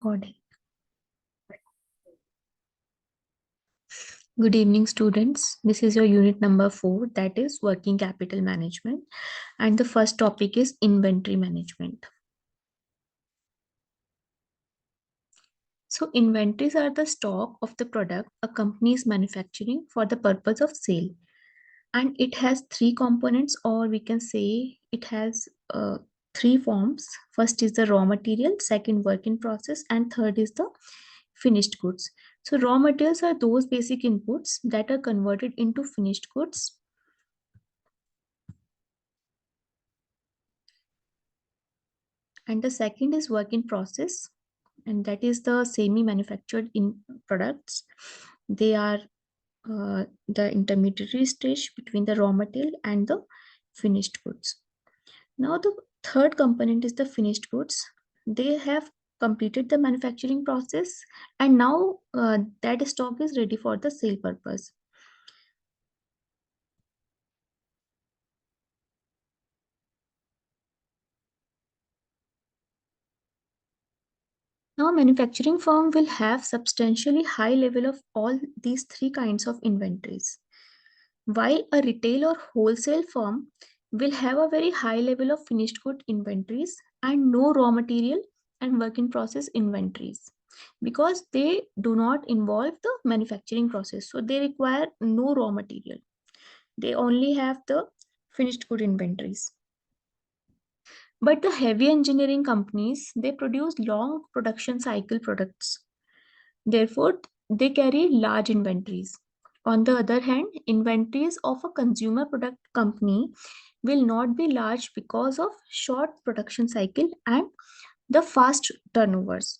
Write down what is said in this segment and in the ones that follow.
Recording. Good evening, students. This is your unit number 4, that is working capital management. And the first topic is inventory management. So, inventories are the stock of the product a company is manufacturing for the purpose of sale. And it has three components, or we can say it has three forms. First is the raw material, second work in process, and third is the finished goods. So raw materials are those basic inputs that are converted into finished goods. And the second is work in process, and that is the semi-manufactured in products. They are the intermediary stage between the raw material and the finished goods. Now the third component is the finished goods. They have completed the manufacturing process, and now that stock is ready for the sale purpose. Now, manufacturing firm will have substantially high level of all these three kinds of inventories, while a retail or wholesale firm will have a very high level of finished good inventories and no raw material and work in process inventories, because they do not involve the manufacturing process. So they require no raw material. They only have the finished good inventories. But the heavy engineering companies, they produce long production cycle products. Therefore, they carry large inventories. On the other hand, inventories of a consumer product company will not be large because of short production cycle and the fast turnovers.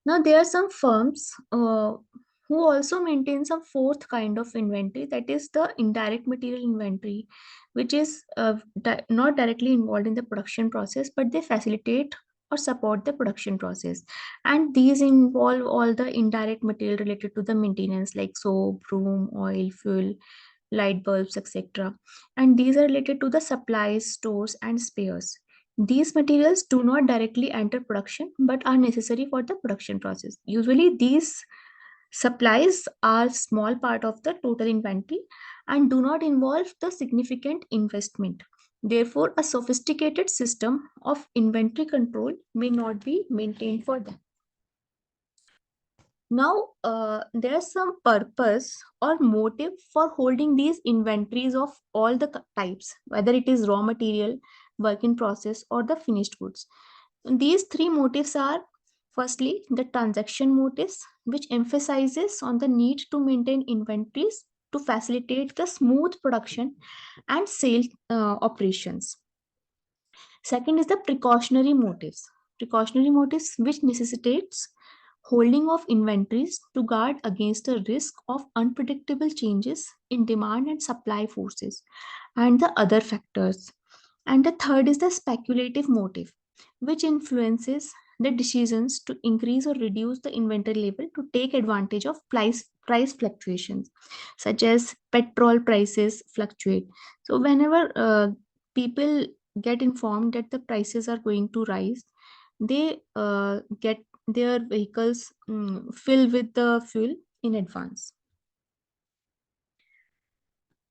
Now, there are some firms who also maintain some fourth kind of inventory, that is the indirect material inventory, which is not directly involved in the production process, but they facilitate or support the production process. And these involve all the indirect material related to the maintenance, like soap, broom, oil, fuel, light bulbs, etc. And these are related to the supplies, stores, and spares. These materials do not directly enter production but are necessary for the production process. Usually, these supplies are small part of the total inventory and do not involve the significant investment. Therefore, a sophisticated system of inventory control may not be maintained for them. Now, there's some purpose or motive for holding these inventories of all the types, whether it is raw material, work in process, or the finished goods. These three motives are: firstly, the transaction motives, which emphasizes on the need to maintain inventories to facilitate the smooth production and sale operations. Second is the precautionary motives which necessitates holding of inventories to guard against the risk of unpredictable changes in demand and supply forces and the other factors. And the third is the speculative motive, which influences the decisions to increase or reduce the inventory level to take advantage of price fluctuations, such as petrol prices fluctuate. So whenever people get informed that the prices are going to rise, they get their vehicles filled with the fuel in advance.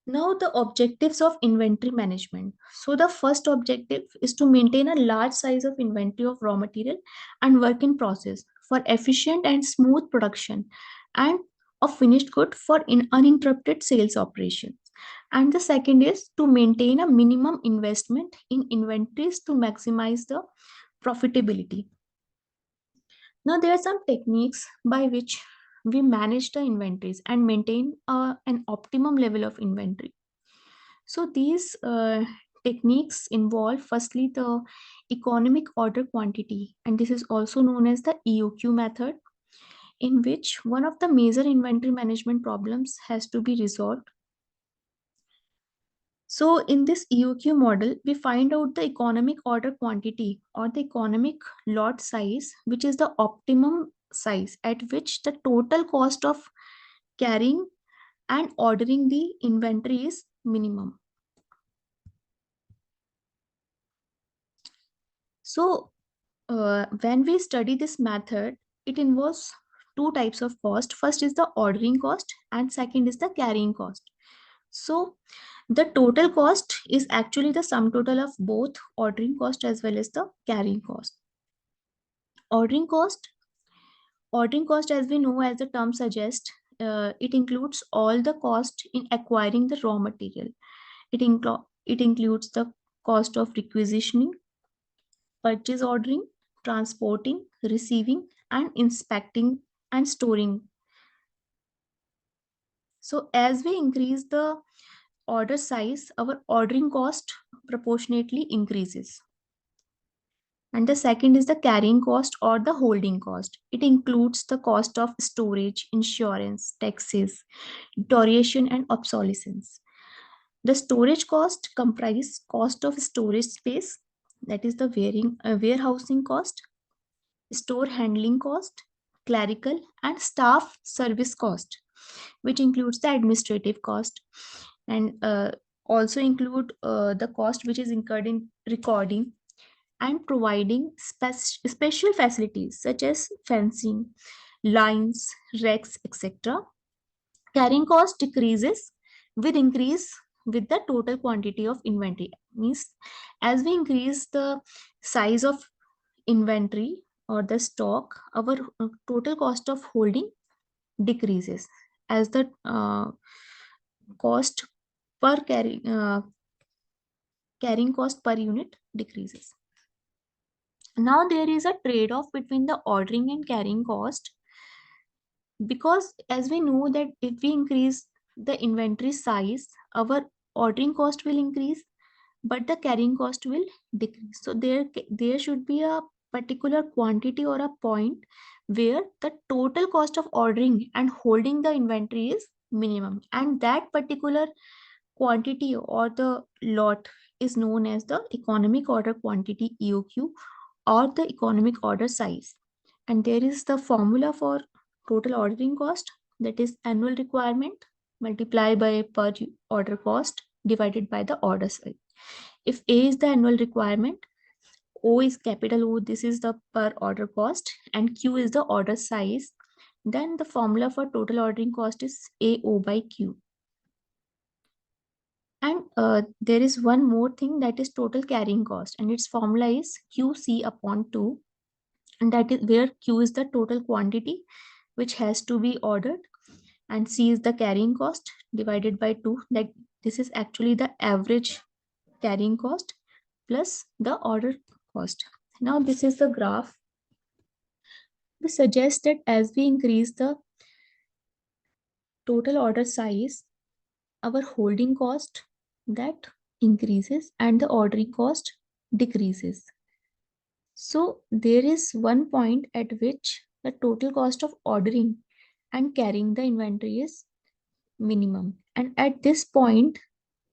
Now, the objectives of inventory management. So, the first objective is to maintain a large size of inventory of raw material and work in process for efficient and smooth production and of finished good for uninterrupted sales operations. And the second is to maintain a minimum investment in inventories to maximize the profitability. Now, there are some techniques by which we manage the inventories and maintain an optimum level of inventory. So these techniques involve firstly the economic order quantity, and this is also known as the EOQ method, in which one of the major inventory management problems has to be resolved. So in this EOQ model, we find out the economic order quantity or the economic lot size, which is the optimum size at which the total cost of carrying and ordering the inventory is minimum. So when we study this method, it involves two types of cost. First is the ordering cost, and second is the carrying cost. So the total cost is actually the sum total of both ordering cost as well as the carrying cost. Ordering cost, ordering cost, as we know, as the term suggests, it includes all the cost in acquiring the raw material. It includes the cost of requisitioning, purchase ordering, transporting, receiving, and inspecting and storing. So as we increase the order size, our ordering cost proportionately increases. And the second is the carrying cost or the holding cost. It includes the cost of storage, insurance, taxes, duration, and obsolescence. The storage cost comprise cost of storage space, that is the warehousing cost, store handling cost, clerical and staff service cost, which includes the administrative cost, and also include the cost which is incurred in recording and providing special facilities such as fencing, lines, racks, etc. Carrying cost decreases with increase with the total quantity of inventory. Means as we increase the size of inventory or the stock, our total cost of holding decreases as the cost per carrying cost per unit decreases. Now there is a trade-off between the ordering and carrying cost, because as we know that if we increase the inventory size, our ordering cost will increase, but the carrying cost will decrease. So there should be a particular quantity or a point where the total cost of ordering and holding the inventory is minimum, and that particular quantity or the lot is known as the economic order quantity, EOQ, or the economic order size. And there is the formula for total ordering cost, that is annual requirement multiplied by per order cost divided by the order size. If A is the annual requirement, O is capital O, this is the per order cost, and Q is the order size, then the formula for total ordering cost is AO by Q. And there is one more thing, that is total carrying cost, and its formula is QC upon 2, and that is where Q is the total quantity which has to be ordered, and C is the carrying cost divided by 2. That this is actually the average carrying cost plus the order cost. Now this is the graph. We suggest that as we increase the total order size, our holding cost that increases and the ordering cost decreases. So there is one point at which the total cost of ordering and carrying the inventory is minimum. And at this point,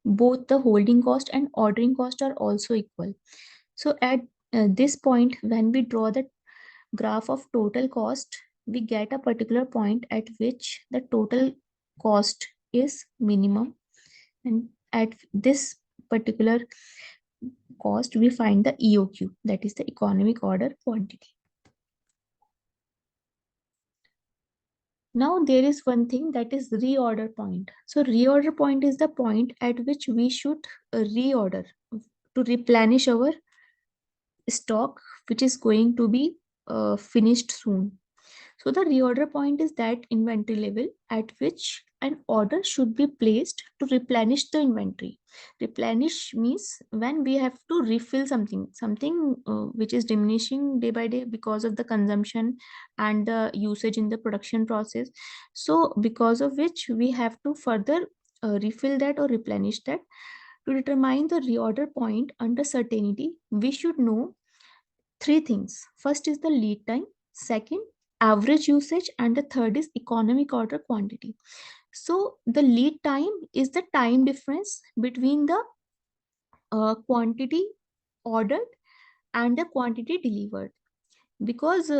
both the holding cost and ordering cost are also equal. So at this point, when we draw the graph of total cost, we get a particular point at which the total cost is minimum. And at this particular cost, we find the EOQ, that is the economic order quantity. Now there is one thing, that is reorder point. So reorder point is the point at which we should reorder to replenish our stock, which is going to be finished soon. So the reorder point is that inventory level at which an order should be placed to replenish the inventory. Replenish means when we have to refill something which is diminishing day by day because of the consumption and the usage in the production process. So because of which we have to further refill that or replenish that. To determine the reorder point under certainty, we should know three things. First is the lead time, second, average usage, and the third is economic order quantity. So the lead time is the time difference between the quantity ordered and the quantity delivered, because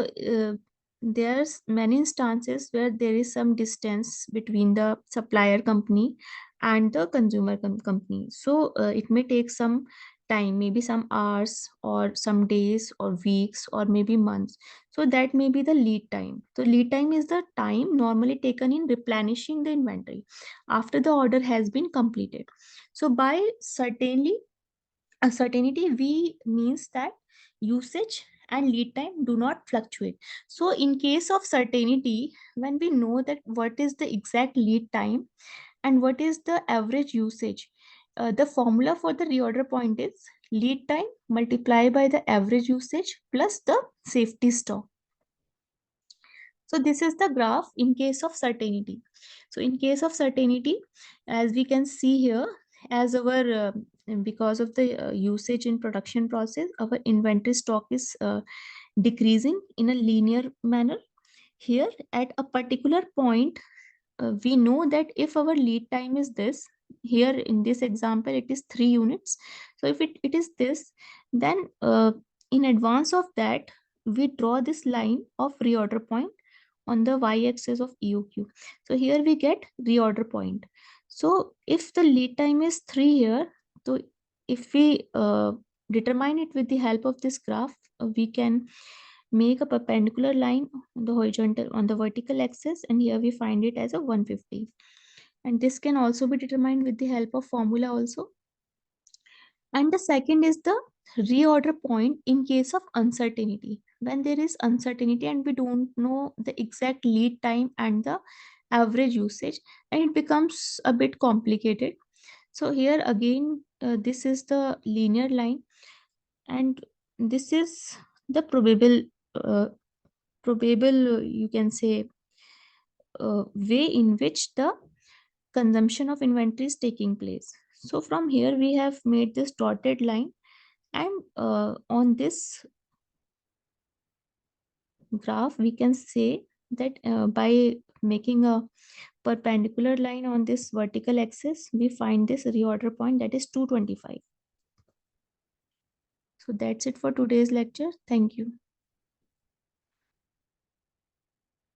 there's many instances where there is some distance between the supplier company and the consumer company. So it may take some time, maybe some hours or some days or weeks or maybe months. So that may be the lead time. So lead time is the time normally taken in replenishing the inventory after the order has been completed. So by certainly certainty, we means that usage and lead time do not fluctuate. So in case of certainty, when we know that what is the exact lead time and what is the average usage, the formula for the reorder point is lead time multiplied by the average usage plus the safety stock. So this is the graph in case of certainty. So in case of certainty, as we can see here, as our because of the usage in production process, our inventory stock is decreasing in a linear manner. Here at a particular point, we know that if our lead time is this, here in this example it is 3 units. So if it is this, then in advance of that, we draw this line of reorder point on the y-axis of EOQ. So here we get reorder point. So if the lead time is 3 here, so if we determine it with the help of this graph, we can make a perpendicular line on the horizontal on the vertical axis, and here we find it as a 150. And this can also be determined with the help of formula also. And the second is the reorder point in case of uncertainty. When there is uncertainty and we don't know the exact lead time and the average usage, and it becomes a bit complicated. So here again, this is the linear line, and this is the uh, probable, you can say, way in which the consumption of inventory is taking place. So from here we have made this dotted line, and on this graph we can say that by making a perpendicular line on this vertical axis, we find this reorder point, that is 225. So that's it for today's lecture. Thank you.